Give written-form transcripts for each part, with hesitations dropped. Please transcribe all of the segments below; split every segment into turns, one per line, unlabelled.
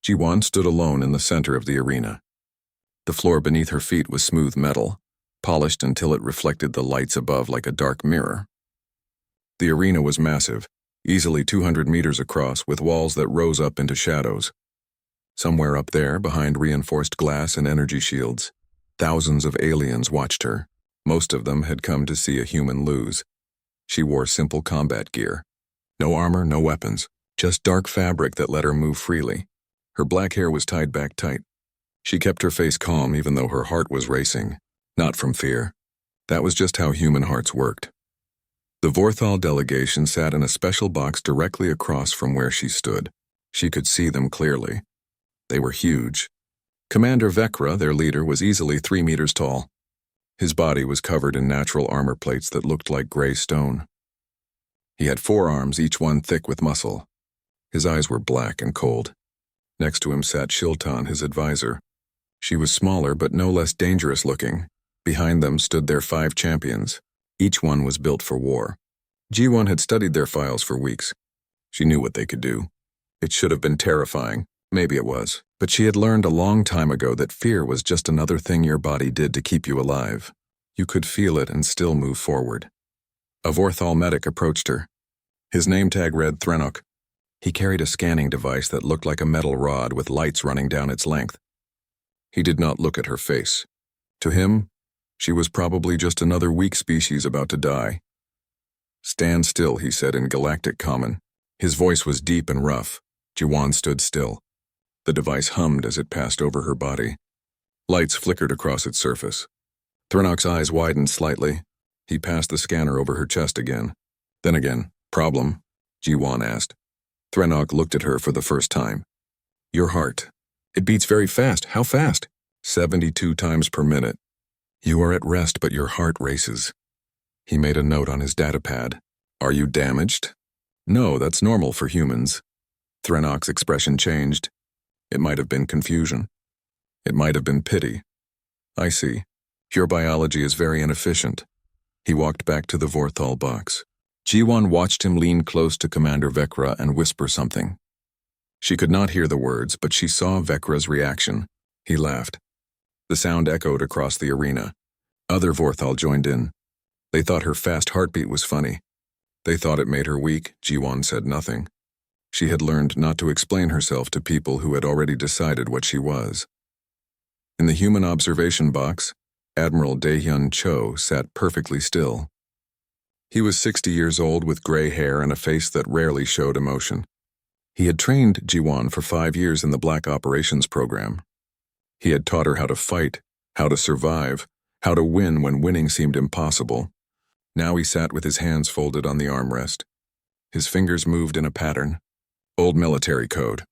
Ji-won stood alone in the center of the arena. The floor beneath her feet was smooth metal, polished until it reflected the lights above like a dark mirror. The arena was massive, easily 200 meters across, with walls that rose up into shadows. Somewhere up there, behind reinforced glass and energy shields, thousands of aliens watched her. Most of them had come to see a human lose. She wore simple combat gear. No armor, no weapons, just dark fabric that let her move freely. Her black hair was tied back tight. She kept her face calm even though her heart was racing, not from fear. That was just how human hearts worked. The Vorthal delegation sat in a special box directly across from where she stood. She could see them clearly. They were huge. Commander Vecra, their leader, was easily 3 meters tall. His body was covered in natural armor plates that looked like gray stone. He had 4 arms, each one thick with muscle. His eyes were black and cold. Next to him sat Shilton, his advisor. She was smaller but no less dangerous looking. Behind them stood their 5 champions. Each one was built for war. Ji-won had studied their files for weeks. She knew what they could do. It should have been terrifying. Maybe it was. But she had learned a long time ago that fear was just another thing your body did to keep you alive. You could feel it and still move forward. A Vorthal medic approached her. His name tag read Threnok. He carried a scanning device that looked like a metal rod with lights running down its length. He did not look at her face. To him, she was probably just another weak species about to die. "Stand still," he said in Galactic Common. His voice was deep and rough. Ji-won stood still. The device hummed as it passed over her body. Lights flickered across its surface. Threnok's eyes widened slightly. He passed the scanner over her chest again. Then again. "Problem?" Ji-won asked. Threnok looked at her for the first time. "Your heart. It beats very fast. How fast?" 72 times per minute. "You are at rest, but your heart races." He made a note on his datapad. "Are you damaged?" "No, that's normal for humans." Threnok's expression changed. It might have been confusion. It might have been pity. "I see. Your biology is very inefficient." He walked back to the Vorthal box. Ji-won watched him lean close to Commander Vecra and whisper something. She could not hear the words, but she saw Vecra's reaction. He laughed. The sound echoed across the arena. Other Vorthal joined in. They thought her fast heartbeat was funny. They thought it made her weak. Ji-won said nothing. She had learned not to explain herself to people who had already decided what she was. In the human observation box, Admiral Daehyun Cho sat perfectly still. He was 60 years old with gray hair and a face that rarely showed emotion. He had trained Ji-won for 5 years in the Black Operations program. He had taught her how to fight, how to survive, how to win when winning seemed impossible. Now he sat with his hands folded on the armrest. His fingers moved in a pattern. Old military code.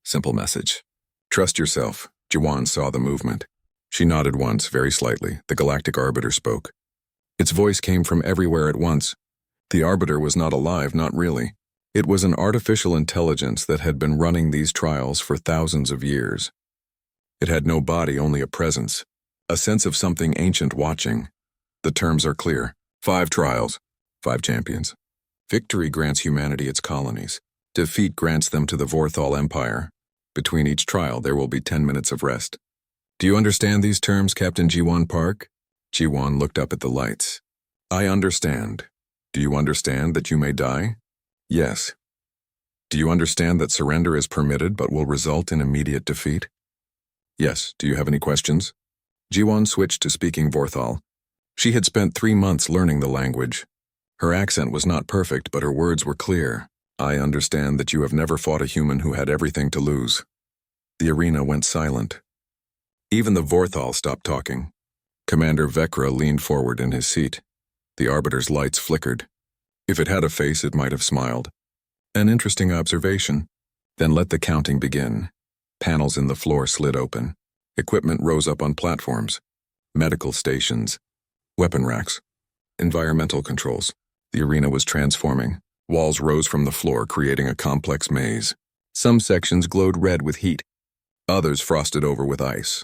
Simple message. "Trust yourself." Ji-won saw the movement. She nodded once, very slightly. The Galactic Arbiter spoke. Its voice came from everywhere at once. The Arbiter was not alive, not really. It was an artificial intelligence that had been running these trials for thousands of years. It had no body, only a presence. A sense of something ancient watching. The terms are clear. 5 trials. 5 champions. Victory grants humanity its colonies. Defeat grants them to the Vorthal Empire. Between each trial, there will be 10 minutes of rest. "Do you understand these terms, Captain Ji-won Park?" Ji-won looked up at the lights. "I understand. Do you understand that you may die?" "Yes." "Do you understand that surrender is permitted but will result in immediate defeat?" "Yes. Do you have any questions?" Ji-won switched to speaking Vorthal. She had spent 3 months learning the language. Her accent was not perfect, but her words were clear. "I understand that you have never fought a human who had everything to lose." The arena went silent. Even the Vorthal stopped talking. Commander Vecra leaned forward in his seat. The Arbiter's lights flickered. If it had a face, it might have smiled. An interesting observation. Then let the counting begin. Panels in the floor slid open. Equipment rose up on platforms. Medical stations. Weapon racks. Environmental controls. The arena was transforming. Walls rose from the floor, creating a complex maze. Some sections glowed red with heat. Others frosted over with ice.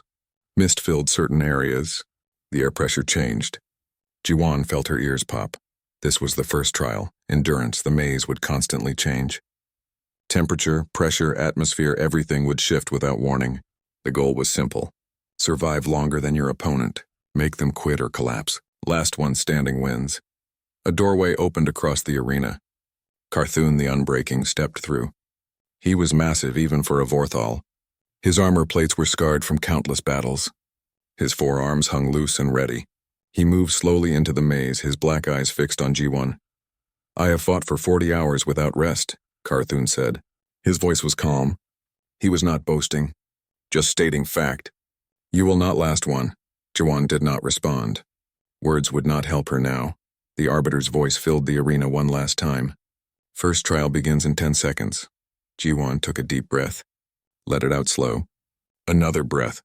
Mist filled certain areas. The air pressure changed. Ji-won felt her ears pop. This was the first trial. Endurance, the maze would constantly change. Temperature, pressure, atmosphere, everything would shift without warning. The goal was simple. Survive longer than your opponent. Make them quit or collapse. Last one standing wins. A doorway opened across the arena. Carthun the Unbreaking stepped through. He was massive even for a Vorthal. His armor plates were scarred from countless battles. His forearms hung loose and ready. He moved slowly into the maze, his black eyes fixed on G1. "I have fought for 40 hours without rest," Carthun said. His voice was calm. He was not boasting, just stating fact. "You will not last one." Jiwan did not respond. Words would not help her now. The Arbiter's voice filled the arena one last time. "First trial begins in 10 seconds. Jiwan took a deep breath. Let it out slow. Another breath.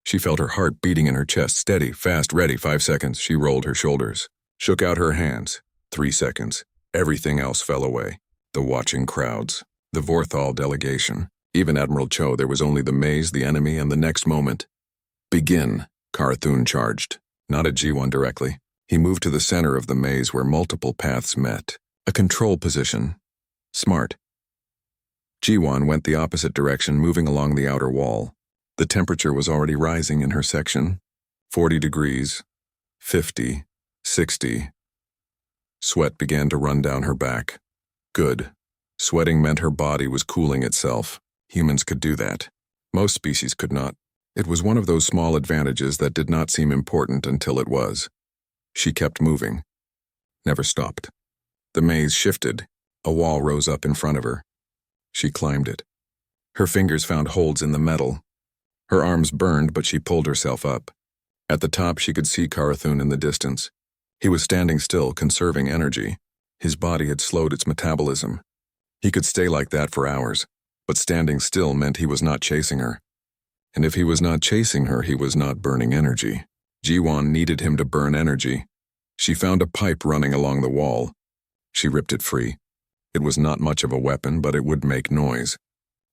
She felt her heart beating in her chest, steady, fast, ready. 5 seconds. She rolled her shoulders, shook out her hands. 3 seconds. Everything else fell away. The watching crowds, the Vorthal delegation, even Admiral Cho. There was only the maze, the enemy, and the next moment. "Begin," Carthun charged, not at G1 directly. He moved to the center of the maze where multiple paths met. A control position. Smart. G1 went the opposite direction, moving along the outer wall. The temperature was already rising in her section. 40 degrees, 50, 60. Sweat began to run down her back. Good. Sweating meant her body was cooling itself. Humans could do that. Most species could not. It was one of those small advantages that did not seem important until it was. She kept moving. Never stopped. The maze shifted. A wall rose up in front of her. She climbed it. Her fingers found holds in the metal. Her arms burned, but she pulled herself up. At the top, she could see Carthun in the distance. He was standing still, conserving energy. His body had slowed its metabolism. He could stay like that for hours, but standing still meant he was not chasing her. And if he was not chasing her, he was not burning energy. Jiwan needed him to burn energy. She found a pipe running along the wall. She ripped it free. It was not much of a weapon, but it would make noise.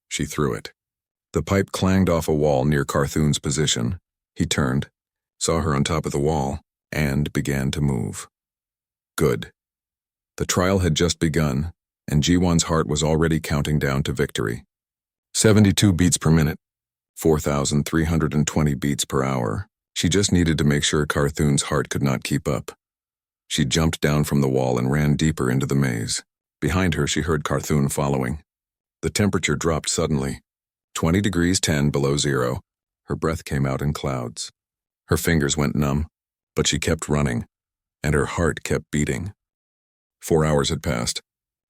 She threw it. The pipe clanged off a wall near Carthun's position. He turned, saw her on top of the wall, and began to move. Good. The trial had just begun, and G1's heart was already counting down to victory. 72 beats per minute, 4,320 beats per hour. She just needed to make sure Carthun's heart could not keep up. She jumped down from the wall and ran deeper into the maze. Behind her, she heard Carthun following. The temperature dropped suddenly. 20 degrees 10 below zero. Her breath came out in clouds. Her fingers went numb, but she kept running, and her heart kept beating. 4 hours had passed.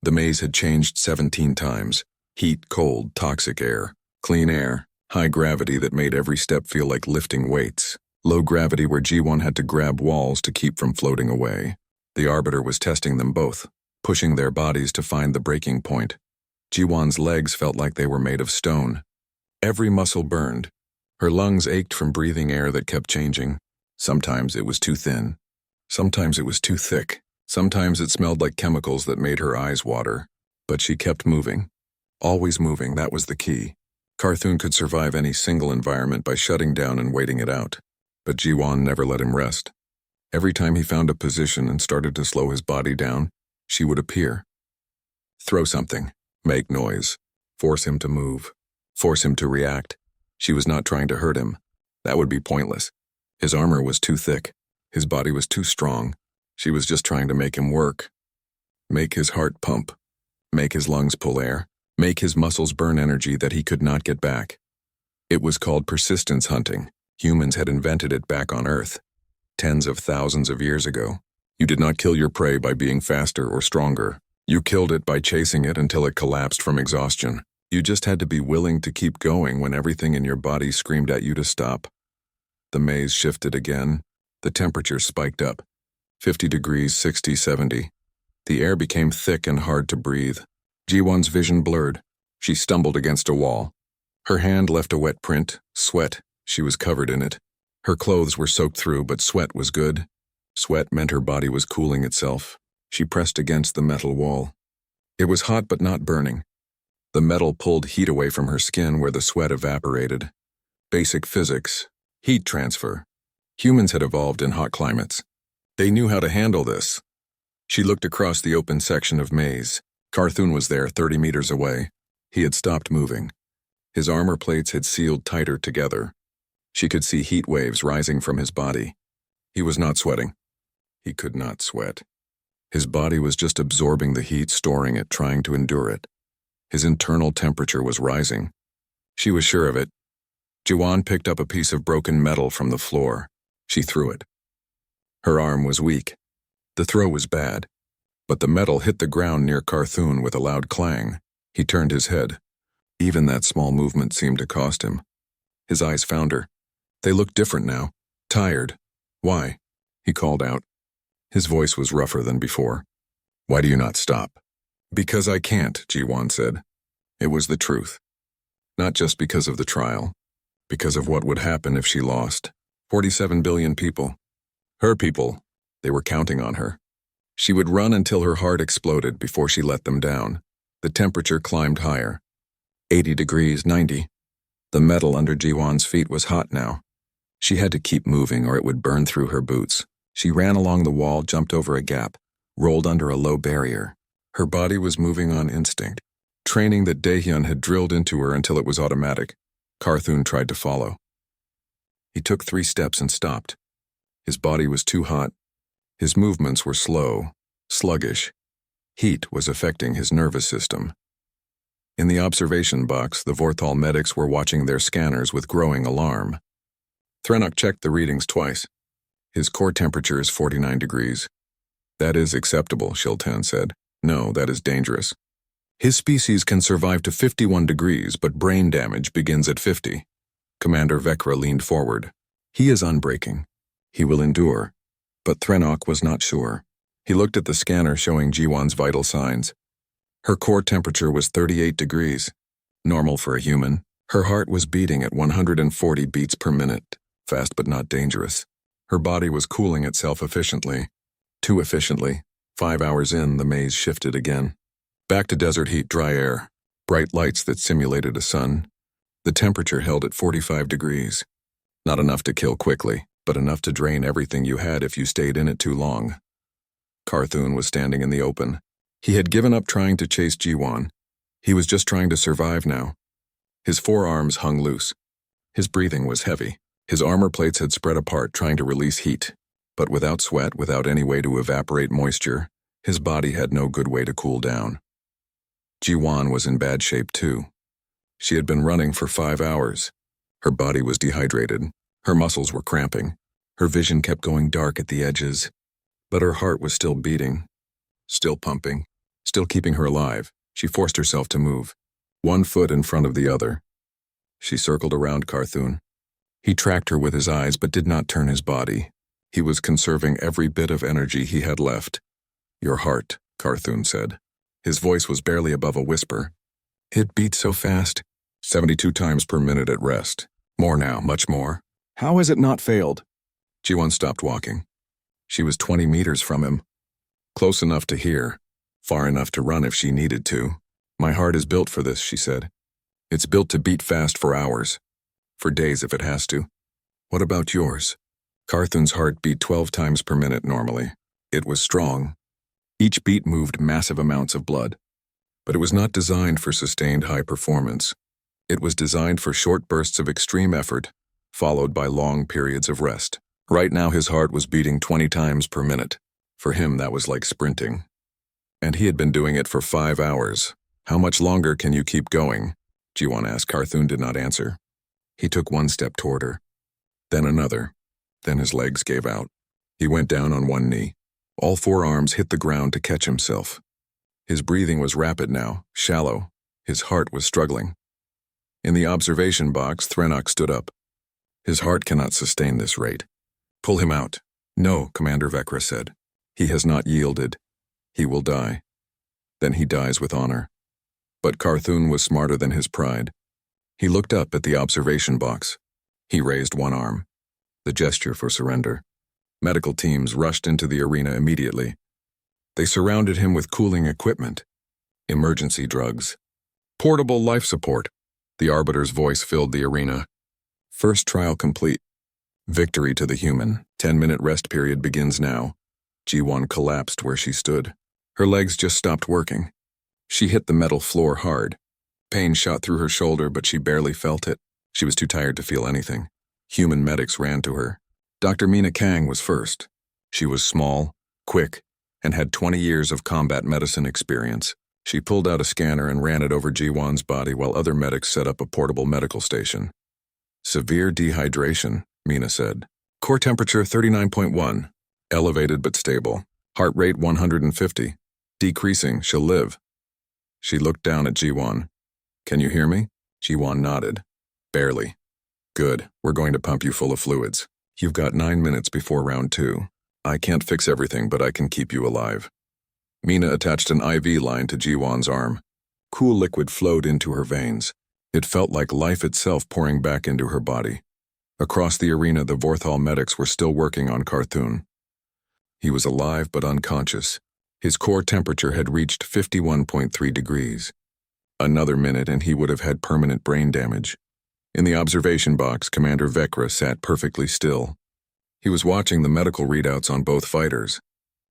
The maze had changed 17 times. Heat, cold, toxic air, clean air, high gravity that made every step feel like lifting weights, low gravity where G1 had to grab walls to keep from floating away. The Arbiter was testing them both, pushing their bodies to find the breaking point. G1's legs felt like they were made of stone. Every muscle burned. Her lungs ached from breathing air that kept changing. Sometimes it was too thin. Sometimes it was too thick. Sometimes it smelled like chemicals that made her eyes water. But she kept moving. Always moving, that was the key. Carthun could survive any single environment by shutting down and waiting it out. But G1 never let him rest. Every time he found a position and started to slow his body down, she would appear. Throw something. Make noise. Force him to move. Force him to react. She was not trying to hurt him. That would be pointless. His armor was too thick. His body was too strong. She was just trying to make him work. Make his heart pump. Make his lungs pull air. Make his muscles burn energy that he could not get back. It was called persistence hunting. Humans had invented it back on Earth. Tens of thousands of years ago. You did not kill your prey by being faster or stronger. You killed it by chasing it until it collapsed from exhaustion. You just had to be willing to keep going when everything in your body screamed at you to stop. The maze shifted again. The temperature spiked up. 50 degrees, 60, 70. The air became thick and hard to breathe. G1's vision blurred. She stumbled against a wall. Her hand left a wet print, sweat. She was covered in it. Her clothes were soaked through, but sweat was good. Sweat meant her body was cooling itself. She pressed against the metal wall. It was hot but not burning. The metal pulled heat away from her skin where the sweat evaporated. Basic physics. Heat transfer. Humans had evolved in hot climates. They knew how to handle this. She looked across the open section of maze. Carthun was there 30 meters away. He had stopped moving. His armor plates had sealed tighter together. She could see heat waves rising from his body. He was not sweating. He could not sweat. His body was just absorbing the heat, storing it, trying to endure it. His internal temperature was rising. She was sure of it. Jiwan picked up a piece of broken metal from the floor. She threw it. Her arm was weak. The throw was bad, but the metal hit the ground near Carthun with a loud clang. He turned his head. Even that small movement seemed to cost him. His eyes found her. They looked different now. Tired. Why? He called out. His voice was rougher than before. Why do you not stop? Because I can't, Jiwan said. It was the truth. Not just because of the trial. Because of what would happen if she lost. 47 billion people. Her people. They were counting on her. She would run until her heart exploded before she let them down. The temperature climbed higher. 80 degrees, 90. The metal under Jiwan's feet was hot now. She had to keep moving or it would burn through her boots. She ran along the wall, jumped over a gap, rolled under a low barrier. Her body was moving on instinct, training that Daehyun had drilled into her until it was automatic. Carthun tried to follow. He took 3 steps and stopped. His body was too hot. His movements were slow, sluggish. Heat was affecting his nervous system. In the observation box, the Vorthal medics were watching their scanners with growing alarm. Threnok checked the readings twice. His core temperature is 49 degrees. That is acceptable, Shiltan said. No, that is dangerous. His species can survive to 51 degrees, but brain damage begins at 50. Commander Vekra leaned forward. He is unbreaking. He will endure. But Threnok was not sure. He looked at the scanner showing Jiwan's vital signs. Her core temperature was 38 degrees. Normal for a human. Her heart was beating at 140 beats per minute. Fast but not dangerous. Her body was cooling itself efficiently. Too efficiently. 5 hours in, the maze shifted again. Back to desert heat, dry air. Bright lights that simulated a sun. The temperature held at 45 degrees. Not enough to kill quickly, but enough to drain everything you had if you stayed in it too long. Carthun was standing in the open. He had given up trying to chase Jiwan. He was just trying to survive now. His forearms hung loose. His breathing was heavy. His armor plates had spread apart, trying to release heat. But without sweat, without any way to evaporate moisture, his body had no good way to cool down. Jiwan was in bad shape too. She had been running for 5 hours. Her body was dehydrated. Her muscles were cramping. Her vision kept going dark at the edges. But her heart was still beating, still pumping, still keeping her alive. She forced herself to move, 1 foot in front of the other. She circled around Carthun. He tracked her with his eyes but did not turn his body. He was conserving every bit of energy he had left. Your heart, Carthun said. His voice was barely above a whisper. It beat so fast. 72 times per minute at rest. More now, much more. How has it not failed? Jiwan stopped walking. She was 20 meters from him. Close enough to hear, far enough to run if she needed to. My heart is built for this, she said. It's built to beat fast for hours. For days if it has to. What about yours? Carthun's heart beat 12 times per minute normally. It was strong. Each beat moved massive amounts of blood. But it was not designed for sustained high performance. It was designed for short bursts of extreme effort, followed by long periods of rest. Right now his heart was beating 20 times per minute. For him that was like sprinting. And he had been doing it for 5 hours. How much longer can you keep going? Jiwan asked. Carthun did not answer. He took 1 step toward her. Then another. Then his legs gave out. He went down on 1 knee. All 4 arms hit the ground to catch himself. His breathing was rapid now, shallow. His heart was struggling. In the observation box, Threnok stood up. His heart cannot sustain this rate. Pull him out. No, Commander Vekra said. He has not yielded. He will die. Then he dies with honor. But Carthun was smarter than his pride. He looked up at the observation box. He raised 1 arm. The gesture for surrender. Medical teams rushed into the arena immediately. They surrounded him with cooling equipment. Emergency drugs. Portable life support. The Arbiter's voice filled the arena. First trial complete. Victory to the human. 10-minute rest period begins now. Jiwan collapsed where she stood. Her legs just stopped working. She hit the metal floor hard. Pain shot through her shoulder, but she barely felt it. She was too tired to feel anything. Human medics ran to her. Dr. Mina Kang was first. She was small, quick, and had 20 years of combat medicine experience. She pulled out a scanner and ran it over Ji-won's body while other medics set up a portable medical station. Severe dehydration, Mina said. Core temperature 39.1. Elevated but stable. Heart rate 150. Decreasing, she'll live. She looked down at Ji-won. Can you hear me? Ji-won nodded. Barely. Good, we're going to pump you full of fluids. You've got 9 minutes before round 2. I can't fix everything, but I can keep you alive. Mina attached an IV line to Ji-won's arm. Cool liquid flowed into her veins. It felt like life itself pouring back into her body. Across the arena, the Vorthal medics were still working on Carthun. He was alive but unconscious. His core temperature had reached 51.3 degrees. Another minute and he would have had permanent brain damage. In the observation box, Commander Vekra sat perfectly still. He was watching the medical readouts on both fighters.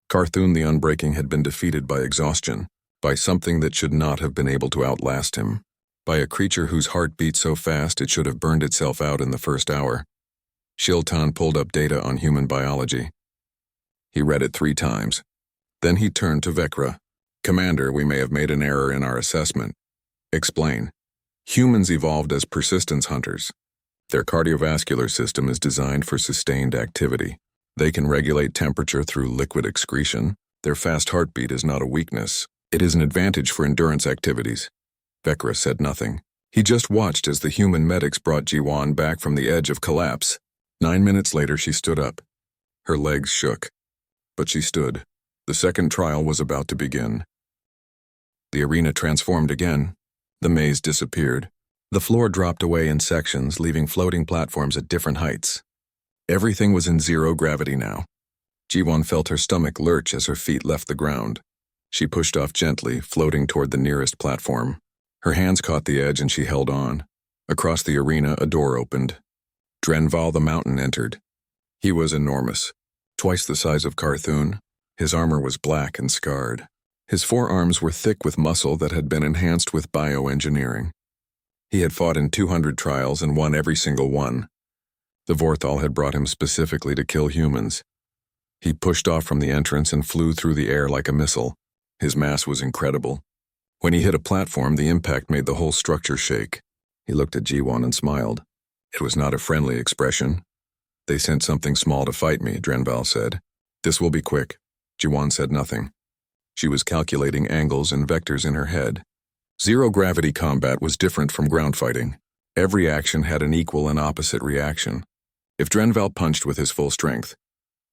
Carthun the Unbreaking had been defeated by exhaustion, by something that should not have been able to outlast him, by a creature whose heart beat so fast it should have burned itself out in the first hour. Shiltan pulled up data on human biology. He read it 3 times. Then he turned to Vekra. Commander, we may have made an error in our assessment. Explain. Humans evolved as persistence hunters. Their cardiovascular system is designed for sustained activity. They can regulate temperature through liquid excretion. Their fast heartbeat is not a weakness. It is an advantage for endurance activities. Vekra said nothing. He just watched as the human medics brought Ji-won back from the edge of collapse. 9 minutes later, she stood up. Her legs shook. But she stood. The second trial was about to begin. The arena transformed again. The maze disappeared. The floor dropped away in sections, leaving floating platforms at different heights. Everything was in zero gravity now. Ji-won felt her stomach lurch as her feet left the ground. She pushed off gently, floating toward the nearest platform. Her hands caught the edge and she held on. Across the arena, a door opened. Drenval the Mountain entered. He was enormous, twice the size of Carthun. His armor was black and scarred. His forearms were thick with muscle that had been enhanced with bioengineering. He had fought in 200 trials and won every single one. The Vorthal had brought him specifically to kill humans. He pushed off from the entrance and flew through the air like a missile. His mass was incredible. When he hit a platform, the impact made the whole structure shake. He looked at Ji-won and smiled. It was not a friendly expression. They sent something small to fight me, Drenval said. This will be quick. Ji-won said nothing. She was calculating angles and vectors in her head. Zero-gravity combat was different from ground fighting. Every action had an equal and opposite reaction. If Drenval punched with his full strength,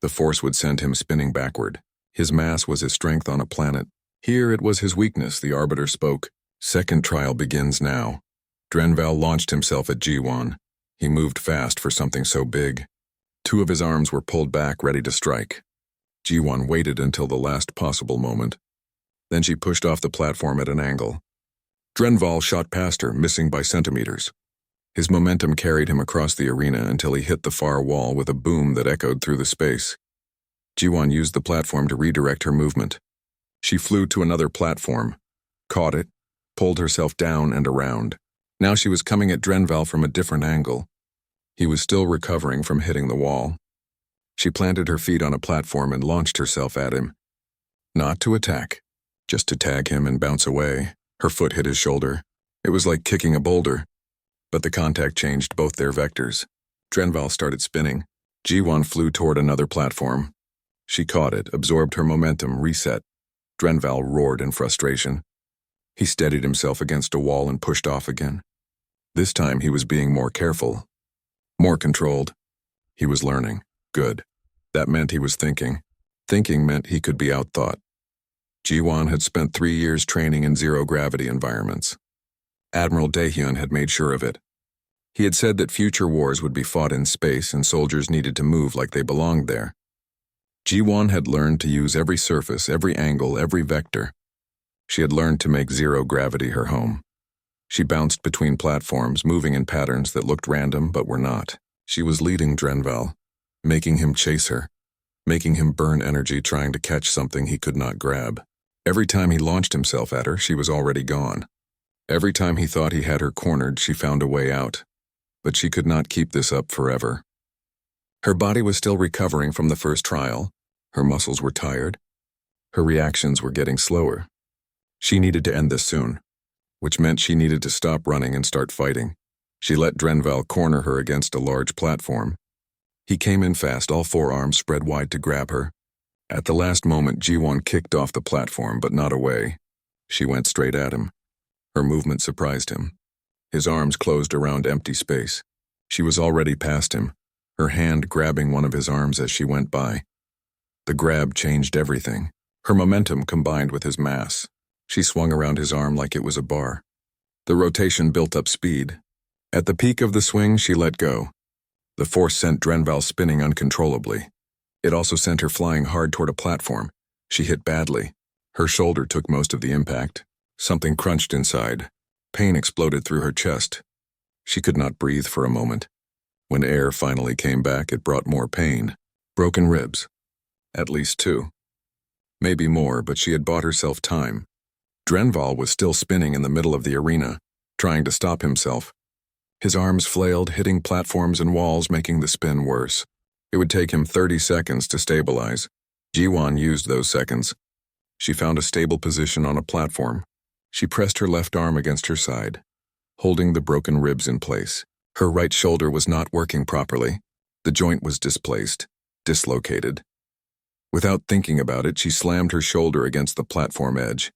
the force would send him spinning backward. His mass was his strength on a planet. Here it was his weakness, the Arbiter spoke. Second trial begins now. Drenval launched himself at Ji-won. He moved fast for something so big. 2 of his arms were pulled back, ready to strike. Ji-won waited until the last possible moment. Then she pushed off the platform at an angle. Drenval shot past her, missing by centimeters. His momentum carried him across the arena until he hit the far wall with a boom that echoed through the space. Ji-won used the platform to redirect her movement. She flew to another platform, caught it, pulled herself down and around. Now she was coming at Drenval from a different angle. He was still recovering from hitting the wall. She planted her feet on a platform and launched herself at him. Not to attack, just to tag him and bounce away. Her foot hit his shoulder. It was like kicking a boulder. But the contact changed both their vectors. Drenval started spinning. Ji-won flew toward another platform. She caught it, absorbed her momentum, reset. Drenval roared in frustration. He steadied himself against a wall and pushed off again. This time he was being more careful, more controlled. He was learning. Good. That meant he was thinking. Thinking meant he could be outthought. Ji-won had spent 3 years training in zero-gravity environments. Admiral Daehyun had made sure of it. He had said that future wars would be fought in space and soldiers needed to move like they belonged there. Ji-won had learned to use every surface, every angle, every vector. She had learned to make zero-gravity her home. She bounced between platforms, moving in patterns that looked random but were not. She was leading Drenval, making him chase her, making him burn energy trying to catch something he could not grab. Every time he launched himself at her, she was already gone. Every time he thought he had her cornered, she found a way out. But she could not keep this up forever. Her body was still recovering from the first trial. Her muscles were tired. Her reactions were getting slower. She needed to end this soon, which meant she needed to stop running and start fighting. She let Drenval corner her against a large platform. He came in fast, all four arms spread wide to grab her. At the last moment, Jiwon kicked off the platform, but not away. She went straight at him. Her movement surprised him. His arms closed around empty space. She was already past him, her hand grabbing one of his arms as she went by. The grab changed everything. Her momentum combined with his mass. She swung around his arm like it was a bar. The rotation built up speed. At the peak of the swing, she let go. The force sent Drenval spinning uncontrollably. It also sent her flying hard toward a platform. She hit badly. Her shoulder took most of the impact. Something crunched inside. Pain exploded through her chest. She could not breathe for a moment. When air finally came back, it brought more pain. Broken ribs. At least 2. Maybe more, but she had bought herself time. Drenval was still spinning in the middle of the arena, trying to stop himself. His arms flailed, hitting platforms and walls, making the spin worse. It would take him 30 seconds to stabilize. Jiwon used those seconds. She found a stable position on a platform. She pressed her left arm against her side, holding the broken ribs in place. Her right shoulder was not working properly. The joint was displaced, dislocated. Without thinking about it, she slammed her shoulder against the platform edge.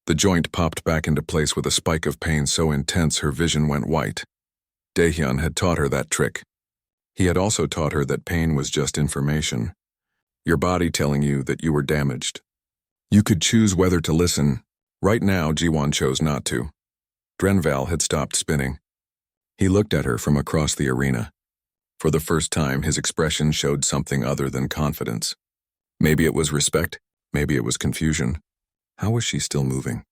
The joint popped back into place with a spike of pain so intense her vision went white. Daehyun had taught her that trick. He had also taught her that pain was just information. Your body telling you that you were damaged. You could choose whether to listen. Right now, Jiwon chose not to. Drenval had stopped spinning. He looked at her from across the arena. For the first time, his expression showed something other than confidence. Maybe it was respect, maybe it was confusion. How was she still moving?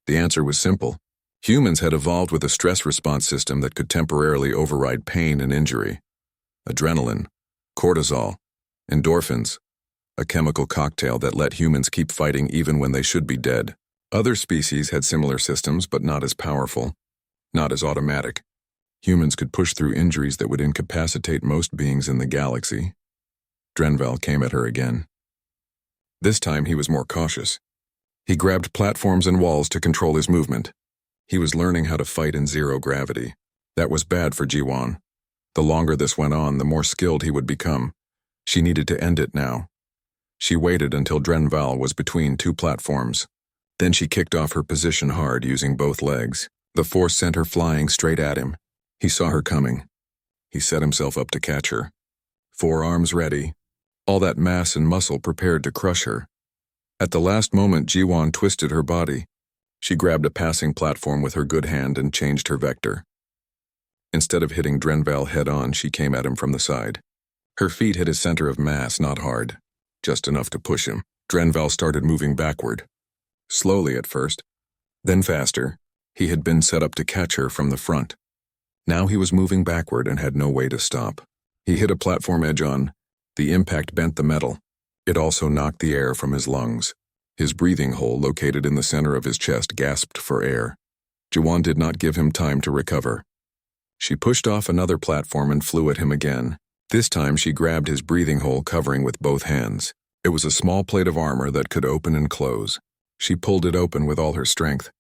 The answer was simple. Humans had evolved with a stress response system that could temporarily override pain and injury. Adrenaline, cortisol, endorphins, a chemical cocktail that let humans keep fighting even when they should be dead. Other species had similar systems, but not as powerful, not as automatic. Humans could push through injuries that would incapacitate most beings in the galaxy. Drenval came at her again. This time he was more cautious. He grabbed platforms and walls to control his movement. He was learning how to fight in zero gravity. That was bad for Jiwon. The longer this went on, the more skilled he would become. She needed to end it now. She waited until Drenval was between 2 platforms. Then she kicked off her position hard, using both legs. The force sent her flying straight at him. He saw her coming. He set himself up to catch her. 4 arms ready. All that mass and muscle prepared to crush her. At the last moment, Jiwon twisted her body. She grabbed a passing platform with her good hand and changed her vector. Instead of hitting Drenval head-on, she came at him from the side. Her feet hit his center of mass, not hard, just enough to push him. Drenval started moving backward. Slowly at first, then faster. He had been set up to catch her from the front. Now he was moving backward and had no way to stop. He hit a platform edge on. The impact bent the metal. It also knocked the air from his lungs. His breathing hole, located in the center of his chest, gasped for air. Jiwon did not give him time to recover. She pushed off another platform and flew at him again. This time she grabbed his breathing hole covering with both hands. It was a small plate of armor that could open and close. She pulled it open with all her strength.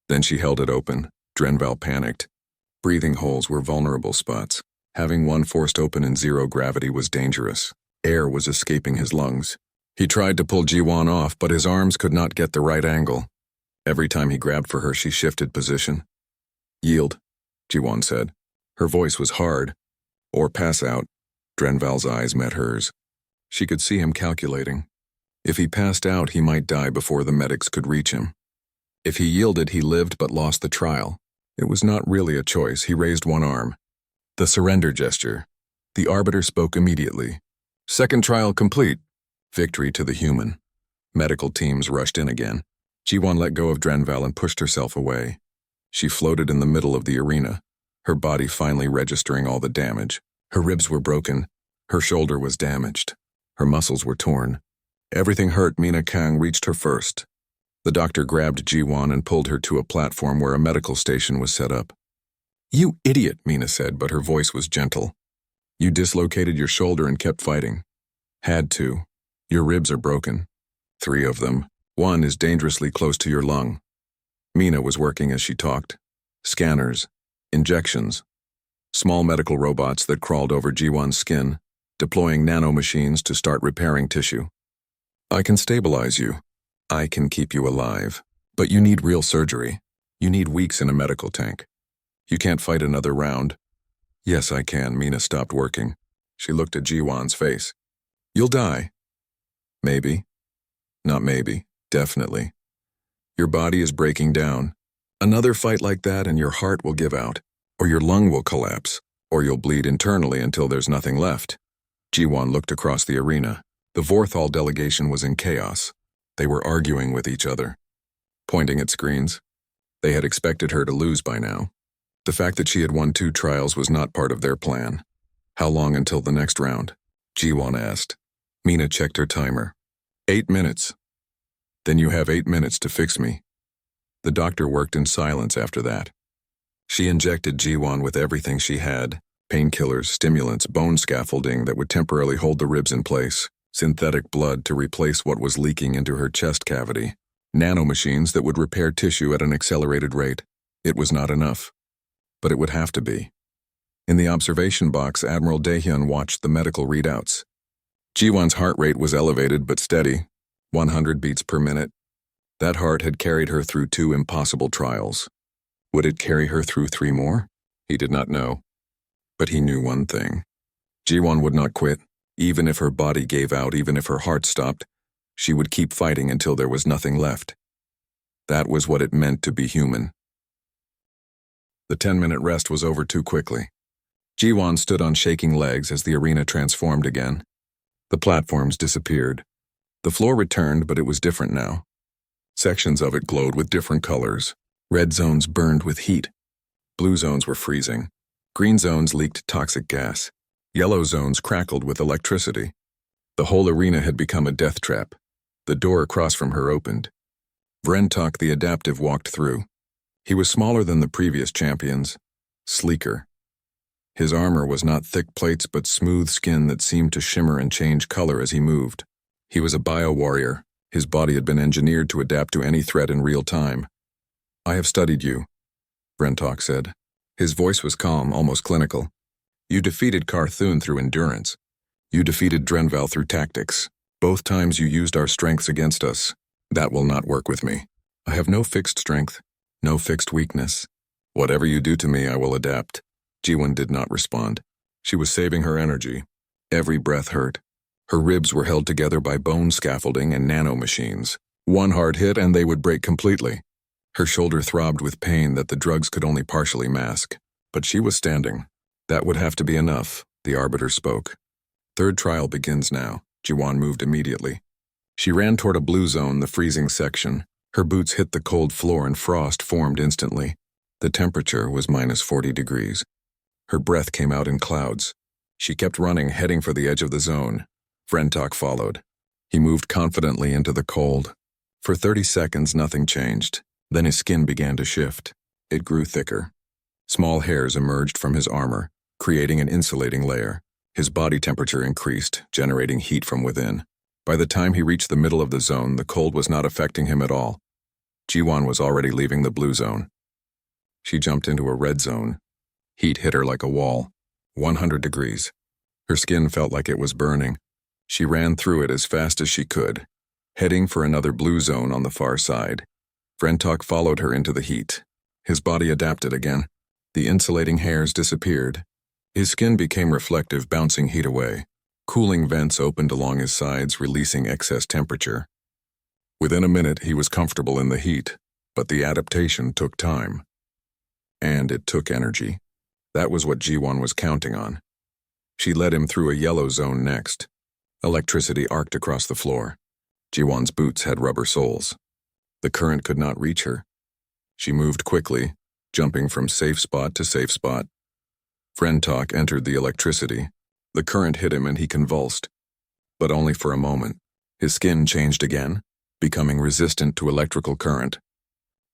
Then she held it open. Drenval panicked. Breathing holes were vulnerable spots. Having one forced open in zero gravity was dangerous. Air was escaping his lungs. He tried to pull Jiwon off, but his arms could not get the right angle. Every time he grabbed for her, she shifted position. "Yield," Jiwon said. Her voice was hard. "Or pass out." Drenval's eyes met hers. She could see him calculating. If he passed out, he might die before the medics could reach him. If he yielded, he lived but lost the trial. It was not really a choice. He raised one arm. The surrender gesture. The arbiter spoke immediately. "Second trial complete." Victory to the human. Medical teams rushed in again. Jiwon let go of Drenval and pushed herself away. She floated in the middle of the arena, her body finally registering all the damage. Her ribs were broken. Her shoulder was damaged. Her muscles were torn. Everything hurt. Mina Kang reached her first. The doctor grabbed Ji-won and pulled her to a platform where a medical station was set up. "You idiot," Mina said, but her voice was gentle. "You dislocated your shoulder and kept fighting." "Had to. Your ribs are broken. 3 of them. 1 is dangerously close to your lung." Mina was working as she talked. Scanners, injections, small medical robots that crawled over Ji-won's skin, deploying nanomachines to start repairing tissue. "I can stabilize you. I can keep you alive. But you need real surgery. You need weeks in a medical tank. You can't fight another round." "Yes, I can." Mina stopped working. She looked at Ji-won's face. "You'll die." "Maybe. Not maybe. Definitely. Your body is breaking down. Another fight like that and your heart will give out, or your lung will collapse, or you'll bleed internally until there's nothing left." Ji-won looked across the arena. The Vorthal delegation was in chaos. They were arguing with each other, pointing at screens. They had expected her to lose by now. The fact that she had won 2 trials was not part of their plan. "How long until the next round?" Ji-won asked. Mina checked her timer. 8 minutes. "Then you have 8 minutes to fix me." The doctor worked in silence after that. She injected Ji-won with everything she had: painkillers, stimulants, bone scaffolding that would temporarily hold the ribs in place, synthetic blood to replace what was leaking into her chest cavity, nanomachines that would repair tissue at an accelerated rate. It was not enough. But it would have to be. In the observation box, Admiral Daehyun watched the medical readouts. Ji-won's heart rate was elevated but steady, 100 beats per minute. That heart had carried her through 2 impossible trials. Would it carry her through 3 more? He did not know. But he knew one thing. Ji-won would not quit. Even if her body gave out, even if her heart stopped, she would keep fighting until there was nothing left. That was what it meant to be human. The 10-minute rest was over too quickly. Ji-won stood on shaking legs as the arena transformed again. The platforms disappeared. The floor returned, but it was different now. Sections of it glowed with different colors. Red zones burned with heat. Blue zones were freezing. Green zones leaked toxic gas. Yellow zones crackled with electricity. The whole arena had become a death trap. The door across from her opened. Vrentok the Adaptive walked through. He was smaller than the previous champions, sleeker. His armor was not thick plates but smooth skin that seemed to shimmer and change color as he moved. He was a bio-warrior. His body had been engineered to adapt to any threat in real time. "I have studied you," Vrentok said. His voice was calm, almost clinical. "You defeated Carthun through endurance. You defeated Drenval through tactics. Both times you used our strengths against us. That will not work with me. I have no fixed strength, no fixed weakness. Whatever you do to me, I will adapt." Ji-won did not respond. She was saving her energy. Every breath hurt. Her ribs were held together by bone scaffolding and nanomachines. One hard hit and they would break completely. Her shoulder throbbed with pain that the drugs could only partially mask. But she was standing. "That would have to be enough," the arbiter spoke. "Third trial begins now." Ji-won moved immediately. She ran toward a blue zone, the freezing section. Her boots hit the cold floor and frost formed instantly. The temperature was -40 degrees. Her breath came out in clouds. She kept running, heading for the edge of the zone. Vrentok followed. He moved confidently into the cold. For 30 seconds, nothing changed. Then his skin began to shift. It grew thicker. Small hairs emerged from his armor, creating an insulating layer. His body temperature increased, generating heat from within. By the time he reached the middle of the zone, the cold was not affecting him at all. Ji-won was already leaving the blue zone. She jumped into a red zone. Heat hit her like a wall. 100 degrees. Her skin felt like it was burning. She ran through it as fast as she could, heading for another blue zone on the far side. Vrentok followed her into the heat. His body adapted again. The insulating hairs disappeared. His skin became reflective, bouncing heat away. Cooling vents opened along his sides, releasing excess temperature. Within a minute, he was comfortable in the heat, but the adaptation took time. And it took energy. That was what Ji-won was counting on. She led him through a yellow zone next. Electricity arced across the floor. Ji-won's boots had rubber soles. The current could not reach her. She moved quickly, jumping from safe spot to safe spot. Vrentok entered the electricity. The current hit him and he convulsed. But only for a moment. His skin changed again, becoming resistant to electrical current.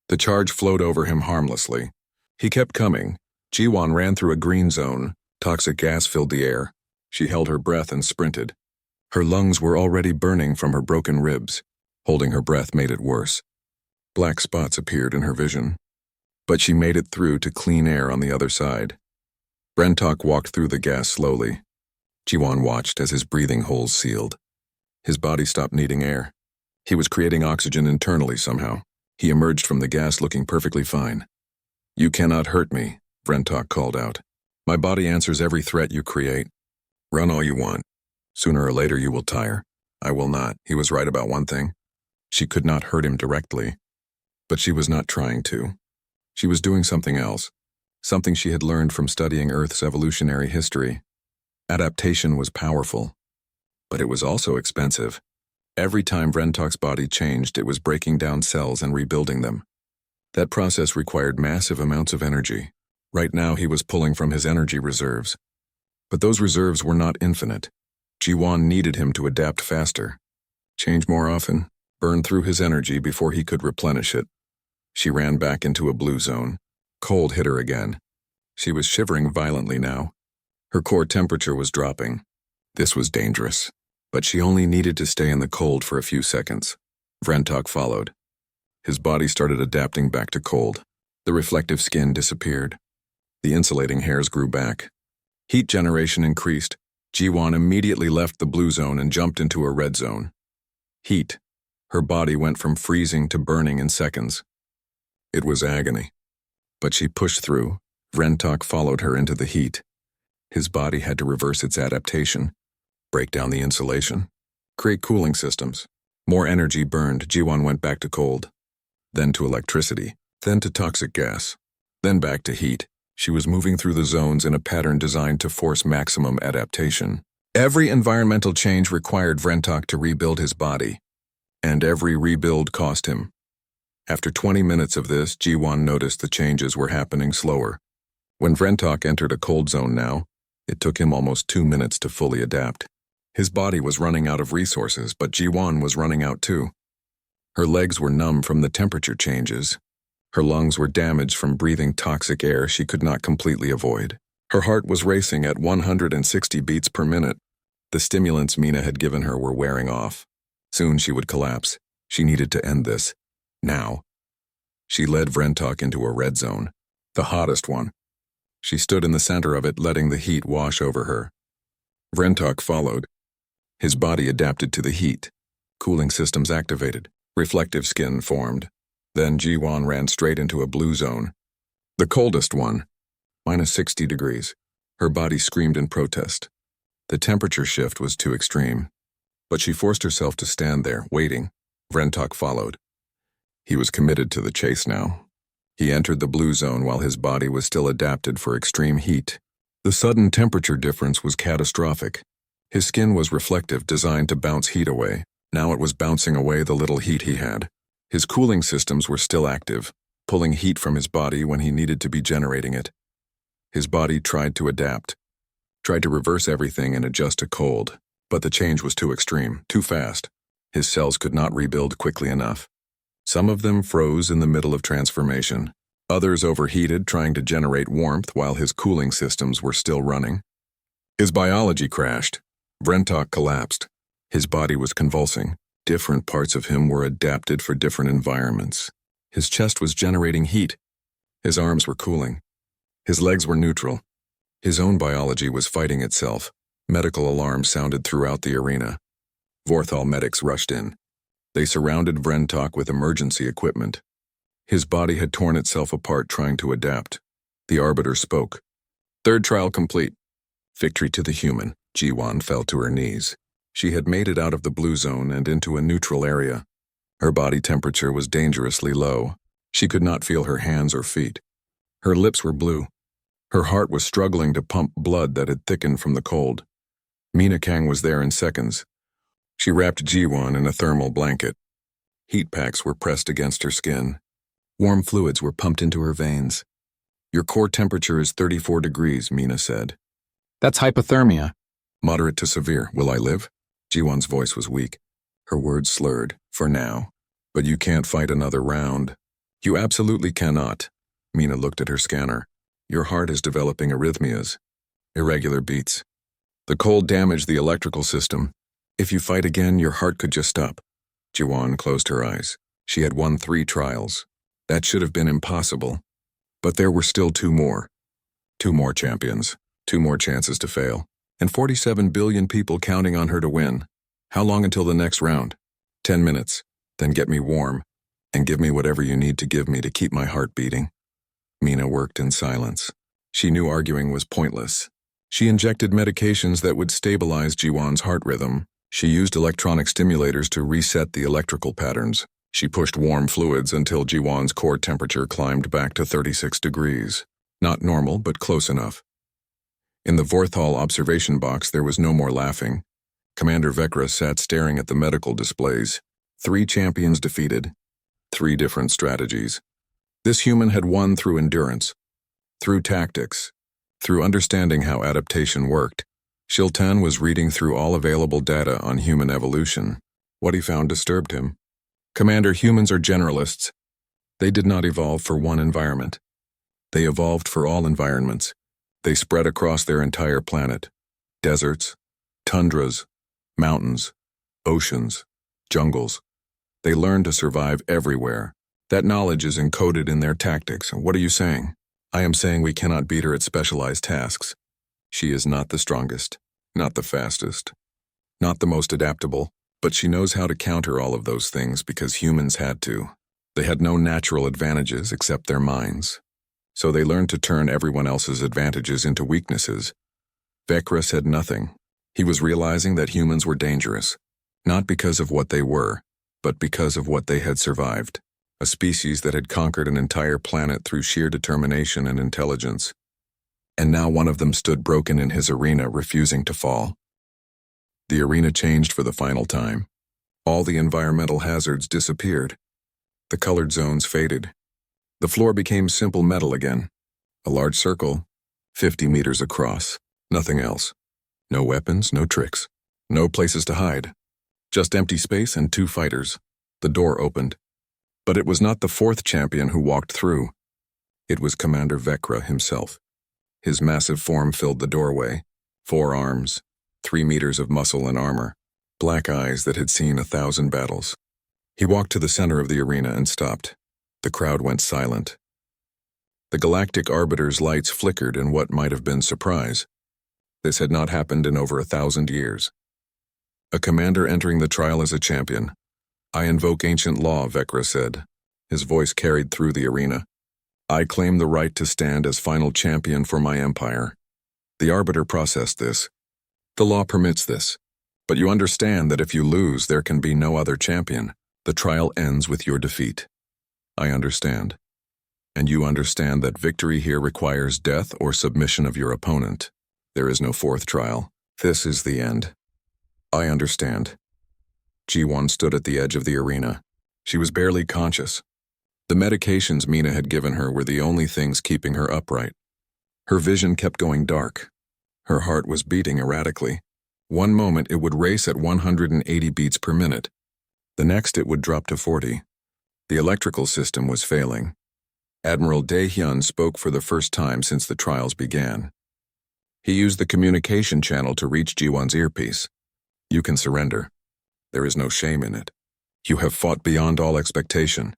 The charge flowed over him harmlessly. He kept coming. Ji-won ran through a green zone. Toxic gas filled the air. She held her breath and sprinted. Her lungs were already burning from her broken ribs. Holding her breath made it worse. Black spots appeared in her vision. But she made it through to clean air on the other side. Brentok walked through the gas slowly. Ji-won watched as his breathing holes sealed. His body stopped needing air. He was creating oxygen internally somehow. He emerged from the gas looking perfectly fine. "You cannot hurt me," Brentok called out. "My body answers every threat you create. Run all you want. Sooner or later you will tire. I will not." He was right about one thing. She could not hurt him directly. But she was not trying to. She was doing something else. Something she had learned from studying Earth's evolutionary history. Adaptation was powerful. But it was also expensive. Every time Vrentok's body changed, it was breaking down cells and rebuilding them. That process required massive amounts of energy. Right now he was pulling from his energy reserves. But those reserves were not infinite. Ji-won needed him to adapt faster. Change more often, burn through his energy before he could replenish it. She ran back into a blue zone. Cold hit her again. She was shivering violently now. Her core temperature was dropping. This was dangerous. But she only needed to stay in the cold for a few seconds. Vrentok followed. His body started adapting back to cold. The reflective skin disappeared. The insulating hairs grew back. Heat generation increased. Ji-won immediately left the blue zone and jumped into a red zone. Heat. Her body went from freezing to burning in seconds. It was agony. But she pushed through. Vrentok followed her into the heat. His body had to reverse its adaptation. Break down the insulation. Create cooling systems. More energy burned. Ji-won went back to cold. Then to electricity. Then to toxic gas. Then back to heat. She was moving through the zones in a pattern designed to force maximum adaptation. Every environmental change required Vrentok to rebuild his body. And every rebuild cost him. After 20 minutes of this, Ji-won noticed the changes were happening slower. When Vrentok entered a cold zone now, it took him almost 2 minutes to fully adapt. His body was running out of resources, but Ji-won was running out too. Her legs were numb from the temperature changes. Her lungs were damaged from breathing toxic air she could not completely avoid. Her heart was racing at 160 beats per minute. The stimulants Mina had given her were wearing off. Soon she would collapse. She needed to end this. Now. She led Vrentok into a red zone, the hottest one. She stood in the center of it, letting the heat wash over her. Vrentok followed. His body adapted to the heat. Cooling systems activated. Reflective skin formed. Then Ji-won ran straight into a blue zone. The coldest one. -60 degrees. Her body screamed in protest. The temperature shift was too extreme. But she forced herself to stand there, waiting. Vrentok followed. He was committed to the chase now. He entered the blue zone while his body was still adapted for extreme heat. The sudden temperature difference was catastrophic. His skin was reflective, designed to bounce heat away. Now it was bouncing away the little heat he had. His cooling systems were still active, pulling heat from his body when he needed to be generating it. His body tried to adapt, tried to reverse everything and adjust to cold, but the change was too extreme, too fast. His cells could not rebuild quickly enough. Some of them froze in the middle of transformation. Others overheated, trying to generate warmth while his cooling systems were still running. His biology crashed. Vrentok collapsed. His body was convulsing. Different parts of him were adapted for different environments. His chest was generating heat. His arms were cooling. His legs were neutral. His own biology was fighting itself. Medical alarms sounded throughout the arena. Vorthal medics rushed in. They surrounded Vrentok with emergency equipment. His body had torn itself apart trying to adapt. The arbiter spoke. "Third trial complete. Victory to the human." Ji-won fell to her knees. She had made it out of the blue zone and into a neutral area. Her body temperature was dangerously low. She could not feel her hands or feet. Her lips were blue. Her heart was struggling to pump blood that had thickened from the cold. Mina Kang was there in seconds. She wrapped Ji-won in a thermal blanket. Heat packs were pressed against her skin. Warm fluids were pumped into her veins. "Your core temperature is 34 degrees, Mina said.
"That's hypothermia."
"Moderate to severe. Will I live?" Ji-won's voice was weak. Her words slurred. "For now." But you can't fight another round. You absolutely cannot. Mina looked at her scanner. Your heart is developing arrhythmias. Irregular beats. The cold damaged the electrical system. If you fight again, your heart could just stop. Jiwan closed her eyes. She had won 3 trials. That should have been impossible. But there were still 2 more. 2 more champions. 2 more chances to fail. And 47 billion people counting on her to win. How long until the next round? 10 minutes. Then get me warm. And give me whatever you need to give me to keep my heart beating. Mina worked in silence. She knew arguing was pointless. She injected medications that would stabilize Jiwan's heart rhythm. She used electronic stimulators to reset the electrical patterns. She pushed warm fluids until Jiwan's core temperature climbed back to 36 degrees. Not normal, but close enough. In the Vorthal observation box, there was no more laughing. Commander Vekra sat staring at the medical displays. 3 champions defeated. 3 different strategies. This human had won through endurance, through tactics, through understanding how adaptation worked. Shiltan was reading through all available data on human evolution. What he found disturbed him. Commander, humans are generalists. They did not evolve for one environment. They evolved for all environments. They spread across their entire planet. Deserts, tundras, mountains, oceans, jungles. They learned to survive everywhere. That knowledge is encoded in their tactics. What are you saying? I am saying we cannot beat her at specialized tasks. She is not the strongest, not the fastest, not the most adaptable, but she knows how to counter all of those things because humans had to. They had no natural advantages except their minds. So they learned to turn everyone else's advantages into weaknesses. Vekra said nothing. He was realizing that humans were dangerous, not because of what they were, but because of what they had survived. A species that had conquered an entire planet through sheer determination and intelligence. And now one of them stood broken in his arena, refusing to fall. The arena changed for the final time. All the environmental hazards disappeared. The colored zones faded. The floor became simple metal again. A large circle, 50 meters across. Nothing else. No weapons, no tricks. No places to hide. Just empty space and 2 fighters. The door opened. But it was not the 4th champion who walked through. It was Commander Vekra himself. His massive form filled the doorway. 4 arms, 3 meters of muscle and armor, black eyes that had seen 1,000 battles. He walked to the center of the arena and stopped. The crowd went silent. The Galactic Arbiter's lights flickered in what might have been surprise. This had not happened in over 1,000 years. A commander entering the trial as a champion. I invoke ancient law, Vekra said. His voice carried through the arena. I claim the right to stand as final champion for my empire. The Arbiter processed this. The law permits this. But you understand that if you lose, there can be no other champion. The trial ends with your defeat. I understand. And you understand that victory here requires death or submission of your opponent. There is no 4th trial. This is the end. I understand. Jiwan stood at the edge of the arena. She was barely conscious. The medications Mina had given her were the only things keeping her upright. Her vision kept going dark. Her heart was beating erratically. One moment it would race at 180 beats per minute. The next it would drop to 40. The electrical system was failing. Admiral Daehyun spoke for the first time since the trials began. He used the communication channel to reach Jiwan's earpiece. You can surrender. There is no shame in it. You have fought beyond all expectation.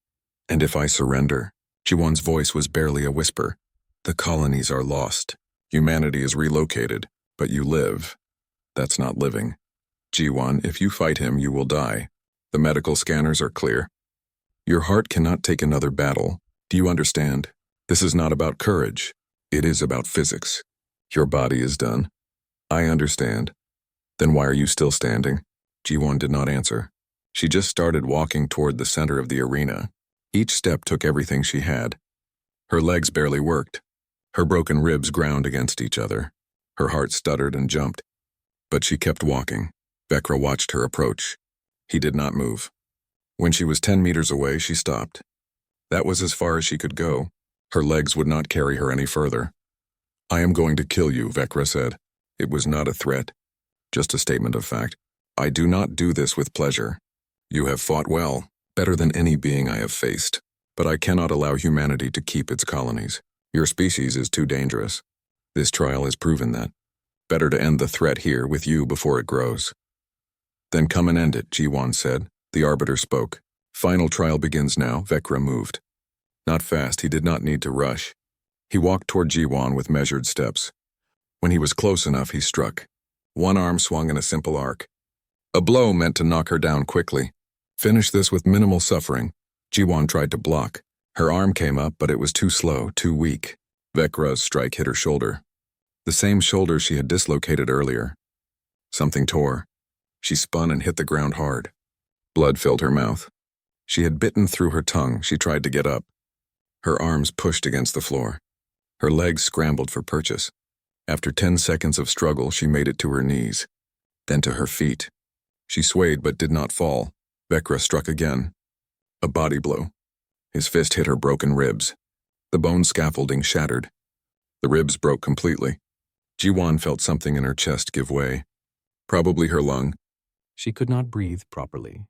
And if I surrender, Jiwan's voice was barely a whisper. The colonies are lost. Humanity is relocated, but you live. That's not living. Jiwan, if you fight him, you will die. The medical scanners are clear. Your heart cannot take another battle. Do you understand? This is not about courage. It is about physics. Your body is done. I understand. Then why are you still standing? Jiwan did not answer. She just started walking toward the center of the arena. Each step took everything she had. Her legs barely worked. Her broken ribs ground against each other. Her heart stuttered and jumped. But she kept walking. Vekra watched her approach. He did not move. When she was 10 meters away, she stopped. That was as far as she could go. Her legs would not carry her any further. I am going to kill you, Vekra said. It was not a threat, just a statement of fact. I do not do this with pleasure. You have fought well. Better than any being I have faced. But I cannot allow humanity to keep its colonies. Your species is too dangerous. This trial has proven that. Better to end the threat here with you before it grows. Then come and end it, Jiwan said. The arbiter spoke. Final trial begins now. Vecra moved. Not fast, he did not need to rush. He walked toward Jiwan with measured steps. When he was close enough, he struck. One arm swung in a simple arc. A blow meant to knock her down quickly. Finish this with minimal suffering. Jiwan tried to block. Her arm came up, but it was too slow, too weak. Vekra's strike hit her shoulder. The same shoulder she had dislocated earlier. Something tore. She spun and hit the ground hard. Blood filled her mouth. She had bitten through her tongue. She tried to get up. Her arms pushed against the floor. Her legs scrambled for purchase. After 10 seconds of struggle, she made it to her knees, then to her feet. She swayed but did not fall. Vecra struck again. A body blow. His fist hit her broken ribs. The bone scaffolding shattered. The ribs broke completely. Jiwan felt something in her chest give way. Probably her lung.
She could not breathe properly.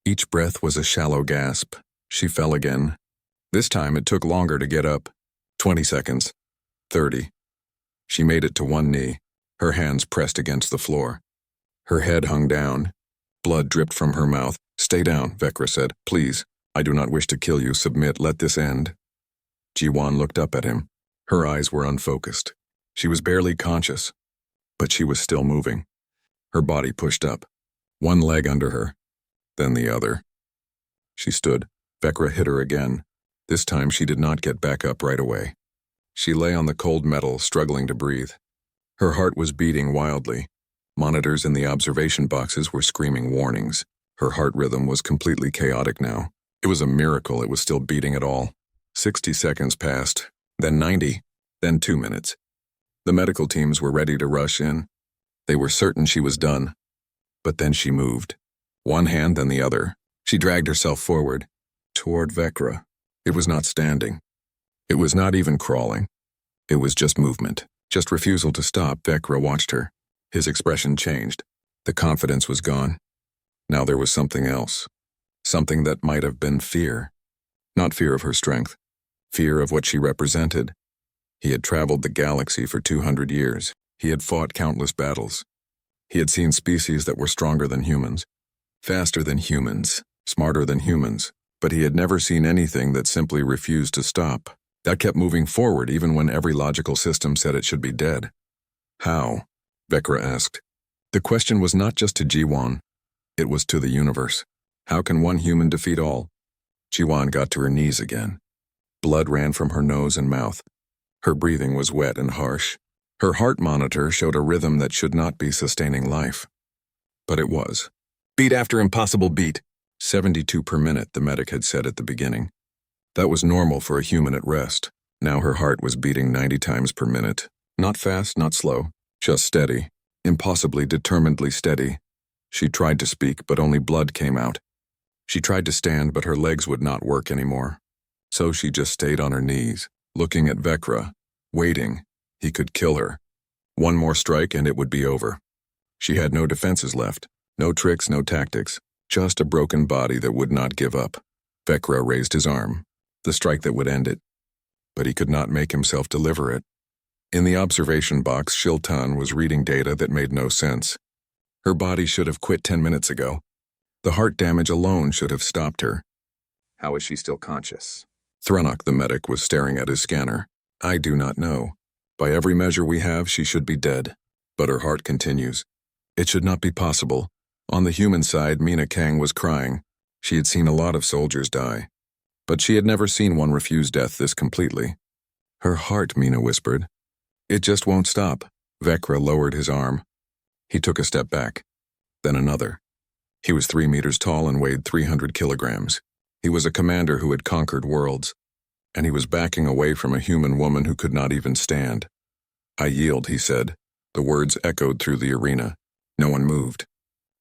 Each breath was a shallow gasp. She fell again. This time it took longer to get up. 20 seconds. 30. She made it to one knee, her hands pressed against the floor. Her head hung down. Blood dripped from her mouth. Stay down, Vecra said. Please, I do not wish to kill you. Submit, let this end. Jiwan looked up at him. Her eyes were unfocused. She was barely conscious, but she was still moving. Her body pushed up, one leg under her, then the other. She stood. Vecra hit her again. This time she did not get back up right away. She lay on the cold metal, struggling to breathe. Her heart was beating wildly. Monitors in the observation boxes were screaming warnings. Her heart rhythm was completely chaotic now. It was a miracle it was still beating at all. 60 seconds passed, then 90, then 2 minutes. The medical teams were ready to rush in. They were certain she was done. But then she moved. One hand, then the other. She dragged herself forward, toward Vecra. It was not standing. It was not even crawling. It was just movement, just refusal to stop. Vecra watched her. His expression changed. The confidence was gone. Now there was something else. Something that might have been fear. Not fear of her strength. Fear of what she represented. He had traveled the galaxy for 200 years. He had fought countless battles. He had seen species that were stronger than humans, faster than humans, smarter than humans, but he had never seen anything that simply refused to stop, that kept moving forward even when every logical system said it should be dead. How? Vecra asked. The question was not just to Jiwan. It was to the universe. How can one human defeat all? Jiwan got to her knees again. Blood ran from her nose and mouth. Her breathing was wet and harsh. Her heart monitor showed a rhythm that should not be sustaining life. But it was. Beat after impossible beat. 72 per minute, the medic had said at the beginning. That was normal for a human at rest. Now her heart was beating 90 times per minute. Not fast, not slow, just steady. Impossibly, determinedly steady. She tried to speak, but only blood came out. She tried to stand, but her legs would not work anymore. So she just stayed on her knees, looking at Vecra, waiting. He could kill her. One more strike and it would be over. She had no defenses left, no tricks, no tactics, just a broken body that would not give up. Vecra raised his arm, the strike that would end it. But he could not make himself deliver it. In the observation box, Shiltan was reading data that made no sense. Her body should have quit 10 minutes ago. The heart damage alone should have stopped her.
How is she still conscious?
Thranok, the medic, was staring at his scanner. I do not know. By every measure we have, she should be dead. But her heart continues. It should not be possible. On the human side, Mina Kang was crying. She had seen a lot of soldiers die. But she had never seen one refuse death this completely. Her heart, Mina whispered. It just won't stop. Vecra lowered his arm. He took a step back. Then another. He was 3 meters tall and weighed 300 kilograms. He was a commander who had conquered worlds. And he was backing away from a human woman who could not even stand. I yield, he said. The words echoed through the arena. No one moved.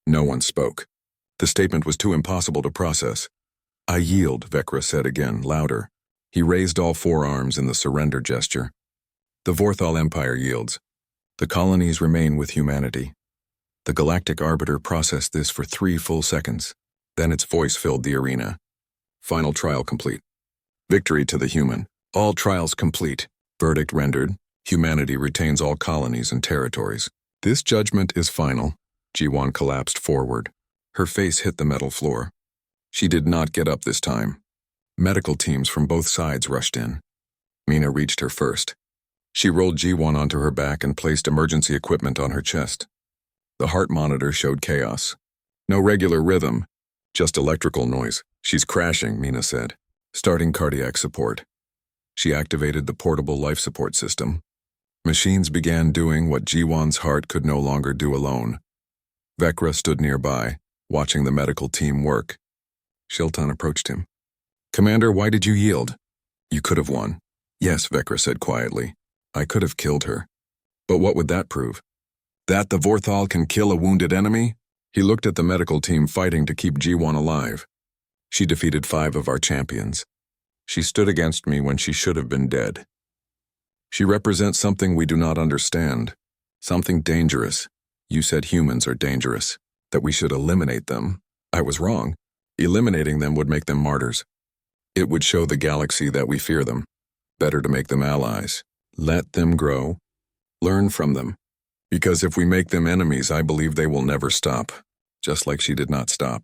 No one spoke. The statement was too impossible to process. I yield, Vecra said again, louder. He raised all 4 arms in the surrender gesture. The Vorthal Empire yields. The colonies remain with humanity. The Galactic Arbiter processed this for 3 full seconds. Then its voice filled the arena. Final trial complete. Victory to the human. All trials complete. Verdict rendered. Humanity retains all colonies and territories. This judgment is final. Ji-won collapsed forward. Her face hit the metal floor. She did not get up this time. Medical teams from both sides rushed in. Mina reached her first. She rolled Ji-won onto her back and placed emergency equipment on her chest. The heart monitor showed chaos. No regular rhythm, just electrical noise. She's crashing, Mina said. Starting cardiac support. She activated the portable life support system. Machines began doing what Ji-won's heart could no longer do alone. Vekra stood nearby, watching the medical team work. Shilton approached him. Commander, why did you yield? You could have won. Yes, Vekra said quietly. I could have killed her. But what would that prove? That the Vorthal can kill a wounded enemy? He looked at the medical team fighting to keep Ji-won alive. She defeated 5 of our champions. She stood against me when she should have been dead. She represents something we do not understand. Something dangerous. You said humans are dangerous, that we should eliminate them. I was wrong. Eliminating them would make them martyrs. It would show the galaxy that we fear them. Better to make them allies. Let them grow. Learn from them. Because if we make them enemies, I believe they will never stop. Just like she did not stop.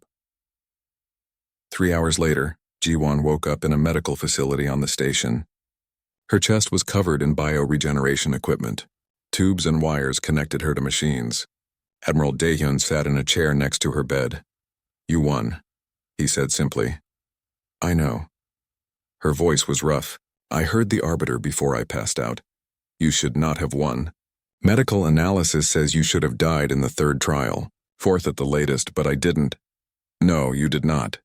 3 hours later, Ji-won woke up in a medical facility on the station. Her chest was covered in bioregeneration equipment. Tubes and wires connected her to machines. Admiral Daehyun sat in a chair next to her bed. You won, he said simply. I know. Her voice was rough. I heard the arbiter before I passed out. You should not have won. Medical analysis says you should have died in the 3rd trial, 4th at the latest, but I didn't. No, you did not.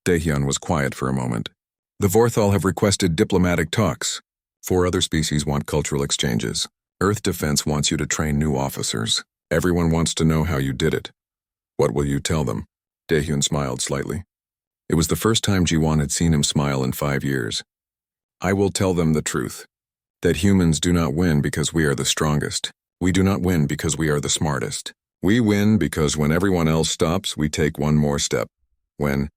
Daehyun was quiet for a moment. The Vorthal have requested diplomatic talks. 4 other species want cultural exchanges. Earth Defense wants you to train new officers. Everyone wants to know how you did it. What will you tell them? Daehyun smiled slightly. It was the first time Ji-won had seen him smile in 5 years. I will tell them the truth. That humans do not win because we are the strongest. We do not win because we are the smartest. We win because when everyone else stops, we take one more step. When